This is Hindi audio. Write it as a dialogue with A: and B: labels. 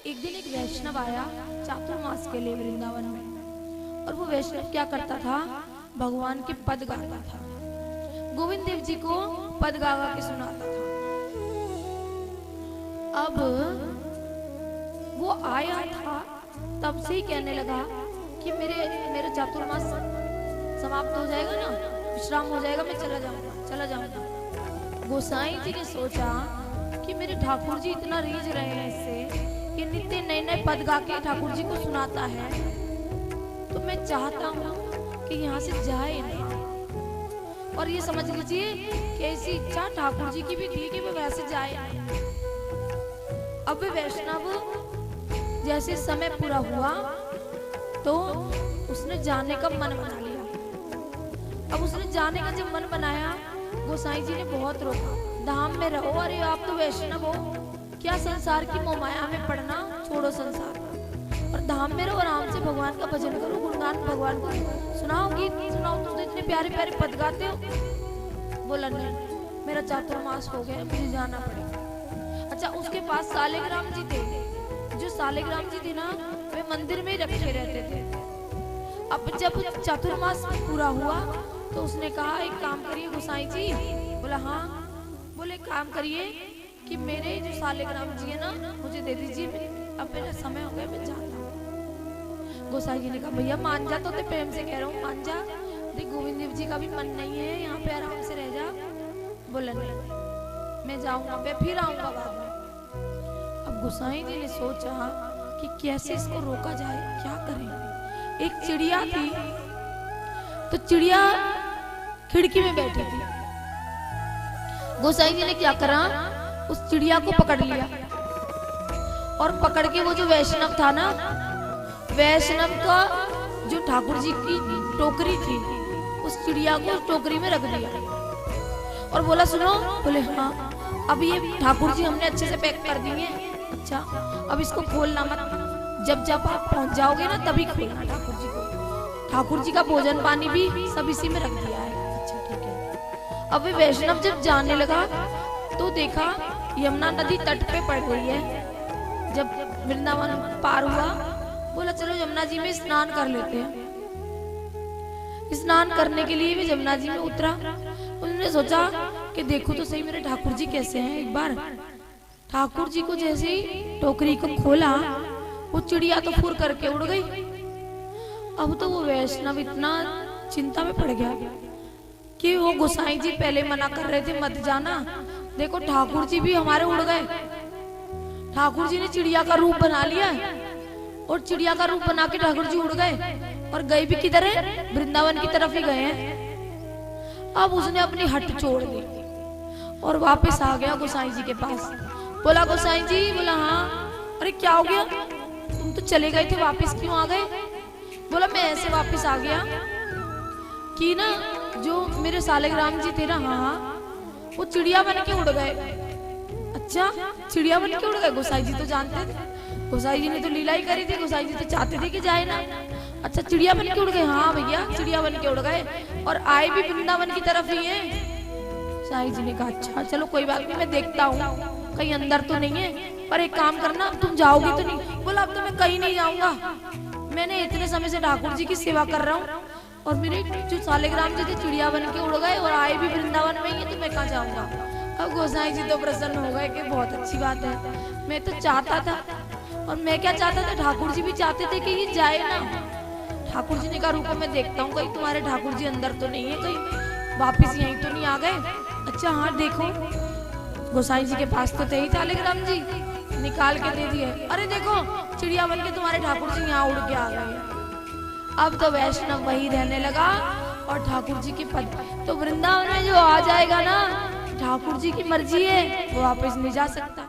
A: एक दिन एक वैष्णव आया चातुर्मास के लिए वृंदावन में, और वो वैष्णव क्या करता था, भगवान के पद गाता था। गोविंद देव जी को पद गा गा के सुनाता था। अब वो आया था तब से ही कहने लगा कि मेरा चातुर्मास समाप्त हो जाएगा ना, विश्राम हो जाएगा, मैं चला जाऊंगा। गोसाई जी ने सोचा कि मेरे ठाकुर जी इतना रीझ रहे हैं इससे कि नित्य नए नए पद गा के ठाकुर जी को सुनाता है, तो मैं चाहता हूँ कि यहाँ से जाए ना। और ये समझ लीजिए कि ऐसी इच्छा ठाकुर जी की भी थी कि वो वैसे जाए ना। अब वे वैष्णव जैसे समय पूरा हुआ तो उसने जाने का मन बना लिया। अब उसने जाने का जब मन बनाया, गोसाई जी ने बहुत रोका, धाम में रहो, अरे आप तो वैष्णव हो, क्या संसार की मोहमाया में पड़ना, छोड़ो संसार और धाम में रहो, आराम से भगवान का भजन करो, गुणगान भगवान को सुनाओ, गीत सुनाओ, तुम तो इतने प्यारे प्यारे पद गाते हो। बोला नहीं, मेरा चातुर्मास हो गया, मुझे जाना पड़ेगा। अच्छा, उसके पास सालिग्राम जी थे। जो सालिग्राम जी थे ना, वे मंदिर में रखे रहते थे। अब जब चातुर्मास पूरा हुआ तो उसने कहा एक काम करिए गोसाई जी। बोला हाँ। बोले काम करिए कि मेरे जो सालिग्राम जी है ना, मुझे दे दीजिए, अब मेरा समय हो गया, मैं जाता हूँ। गोसाई जी ने कहा भैया मान जा, तो ते प्रेम से कह रहा हूँ, मान जा, देख गोविंद देव जी का भी मन नहीं है, यहाँ पे आराम से रह जा। बोला नहीं, मैं जाऊंगा, मैं फिर आऊंगा बाद में। अब गोसाई जी ने सोचा कि कैसे इसको रोका जाए, क्या करें। एक चिड़िया थी, तो चिड़िया खिड़की में बैठी थी। गोसाई जी ने क्या करा, उस चिड़िया को पकड़ लिया और पकड़ के वो जो वैष्णव था ना, वैष्णव का जो ठाकुर जी की टोकरी थी, उस चिड़िया को टोकरी में रख दिया और बोला सुनो। बोले हाँ, अब ये ठाकुर जी हमने अच्छे से पैक कर दिए। अच्छा, अब इसको खोलना मत, जब आप पहुंच जाओगे ना तभी खोलना ठाकुर जी को। ठाकुर जी का भोजन पानी भी सब इसी में रख दिया है। अच्छा ठीक है। अब वे वैष्णव जब जाने लगा तो देखा यमुना नदी तट पे पड़ रही है। जब वृंदावन पार हुआ, बोला चलो यमुना जी में स्नान कर लेते हैं। स्नान करने के लिए वे यमुना जी में उतरा। उन्होंने सोचा कि देखो तो सही मेरे ठाकुर जी कैसे हैं। एक बार ठाकुर जी को जैसे ही टोकरी को खोला, वो चिड़िया तो फुर करके उड़ गई। अब तो वो वैष्णव इतना चिंता में पड़ गया कि वो गोसाई जी पहले मना कर रहे थे मत जाना, देखो ठाकुर जी भी हमारे उड़ गए। ठाकुर जी ने चिड़िया का रूप बना लिया और चिड़िया का रूप बना के ठाकुर जी उड़ गए और गए भी किधर है, वृंदावन की तरफ ही गए हैं। अब उसने अपनी हट छोड़ दी और वापस आ गया गोसाई जी के पास। बोला गोसाई जी। बोला हाँ। अरे क्या हो गया, तुम तो चले गए थे, वापस क्यों आ गए। बोला मैं ऐसे वापस आ गया कि ना जो मेरे सालिग्राम जी थे ना, हाँ, वो चिड़िया बन के उड़ गए। अच्छा, चिड़िया बन के उड़ गए। गोसाई जी तो जानते थे, गोसाई जी ने तो लीला ही करी थी, गोसाई जी तो चाहते थे कि जाए ना। अच्छा, चिड़िया बन के उड़ गए। हाँ भैया, चिड़िया बन के उड़ गए और आए भी वृंदावन की तरफ ही है। गोसाई जी ने कहा अच्छा चलो कोई बात नहीं, मैं देखता हूँ कहीं अंदर तो नहीं है, पर एक काम करना, अब तुम जाओगी तो नहीं। बोला अब तो मैं कहीं नहीं जाऊंगा, मैंने इतने समय से ठाकुर जी की सेवा कर रहा हूँ और मेरे जो सालिग्राम जी थे चिड़िया बन के उड़ गए और आए भी वृंदावन में ही है, तो मैं कहाँ जाऊंगा। अब गोसाई जी तो प्रसन्न हो गए कि बहुत अच्छी बात है, मैं तो चाहता था। और मैं क्या चाहता था, ठाकुर जी भी चाहते थे कि ये जाए ना। ठाकुर जी ने कहा रुको मैं देखता हूँ कहीं तुम्हारे ठाकुर जी अंदर तो नहीं है, कहीं वापिस यहीं तो नहीं आ गए। अच्छा हाँ देखो, गोसाई जी के पास तो थे ही सालिग्राम जी, निकाल के दे दिए। अरे देखो चिड़िया बन के तुम्हारे ठाकुर जी यहाँ उड़ के आ गए। अब तो वैष्णव वही रहने लगा और ठाकुर जी के पद। तो वृंदावन में जो आ जाएगा ना, ठाकुर जी की मर्जी है, वो वापस नहीं जा सकता।